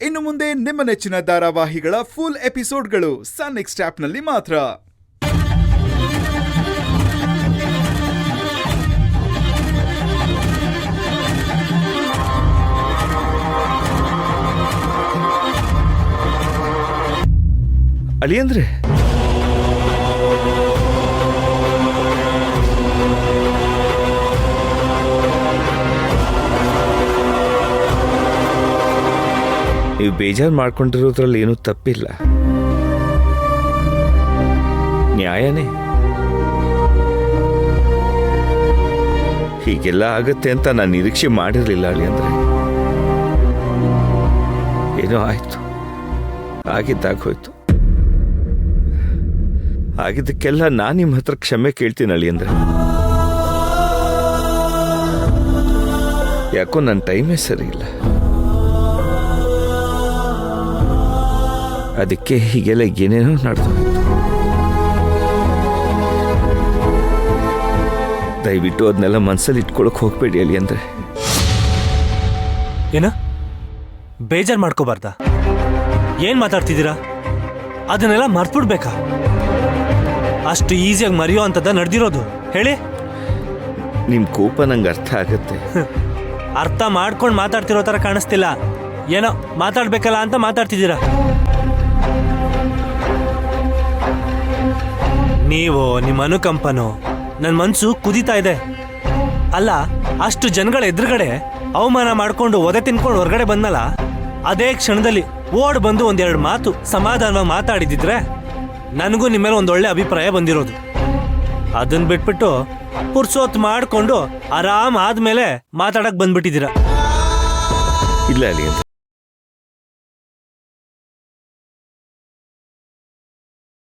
ಇನ್ನು ಮುಂದೆ ನಿಮ್ಮ ನೆಚ್ಚಿನ ಧಾರಾವಾಹಿಗಳ ಫುಲ್ ಎಪಿಸೋಡ್ಗಳು ಸನ್ ನೆಕ್ಸ್ಟ್ ಆಪ್ನಲ್ಲಿ ಮಾತ್ರ. ಅಳಿಯಂದ್ರೆ ನೀವು ಬೇಜಾರು ಮಾಡ್ಕೊಂಡಿರೋದ್ರಲ್ಲಿ ಏನೂ ತಪ್ಪಿಲ್ಲ, ನ್ಯಾಯನೇ. ಹೀಗೆಲ್ಲ ಆಗತ್ತೆ ಅಂತ ನಾನು ನಿರೀಕ್ಷೆ ಮಾಡಿರಲಿಲ್ಲ ಅಳಿಯಂದ್ರೆ. ಏನೋ ಆಯ್ತು, ಆಗಿದ್ದಾಗ ಹೋಯ್ತು. ಆಗಿದ್ದಕ್ಕೆಲ್ಲ ನಾನು ನಿಮ್ಮ ಹತ್ರ ಕ್ಷಮೆ ಕೇಳ್ತೀನಿ ಅಳಿಯಂದ್ರೆ. ಯಾಕೋ ನನ್ನ ಟೈಮೇ ಸರಿ ಇಲ್ಲ, ಅದಕ್ಕೆ ಹೀಗೆಲ್ಲ ಏನೇನೋ ನಡೆದು. ದಯವಿಟ್ಟು ಅದನ್ನೆಲ್ಲ ಮನಸ್ಸಲ್ಲಿ ಇಟ್ಕೊಳಕ್ ಹೋಗ್ಬೇಡಿ ಅಳಿಯಂದ್ರೆ. ಏನ ಬೇಜಾರು ಮಾಡ್ಕೋಬಾರ್ದ? ಏನ್ ಮಾತಾಡ್ತಿದ್ದೀರಾ? ಅದನ್ನೆಲ್ಲ ಮರ್ತ್ಬಿಡ್ಬೇಕಾ? ಅಷ್ಟು ಈಸಿಯಾಗಿ ಮರೆಯೋ ಅಂತದ ನಡೆದಿರೋದು ಹೇಳಿ. ನಿಮ್ಮ ಕೋಪ ನಂಗೆ ಅರ್ಥ ಆಗತ್ತೆ. ಅರ್ಥ ಮಾಡ್ಕೊಂಡು ಮಾತಾಡ್ತಿರೋ ಥರ ಕಾಣಿಸ್ತಿಲ್ಲ. ಏನೋ ಮಾತಾಡ್ಬೇಕಲ್ಲ ಅಂತ ಮಾತಾಡ್ತಿದ್ದೀರಾ. ನೀವು ನಿಮ್ಮ ಅನುಕಂಪನೋ ನನ್ನ ಮನಸ್ಸು ಕುದೀತಾ ಇದೆ. ಅಲ್ಲ, ಅಷ್ಟು ಜನಗಳ ಎದುರುಗಡೆ ಅವಮಾನ ಮಾಡ್ಕೊಂಡು ಒದೆ ತಿನ್ಕೊಂಡು ಹೊರಗಡೆ ಬಂದಲ್ಲ, ಅದೇ ಕ್ಷಣದಲ್ಲಿ ಓಡ್ ಬಂದು ಒಂದೆರಡು ಮಾತು ಸಮಾಧಾನವಾಗಿ ಮಾತಾಡಿದಿದ್ರೆ ನನಗೂ ನಿಮ್ಮ ಮೇಲೆ ಒಂದೊಳ್ಳೆ ಅಭಿಪ್ರಾಯ ಬಂದಿರೋದು. ಅದನ್ನ ಬಿಟ್ಬಿಟ್ಟು ಪುರ್ಸೋತ್ ಮಾಡ್ಕೊಂಡು ಆರಾಮ್ ಆದ್ಮೇಲೆ ಮಾತಾಡಕ್ ಬಂದ್ಬಿಟ್ಟಿದ್ದೀರಾ. ಇಲ್ಲ ಅಳಿಯಂದ್ರೆ,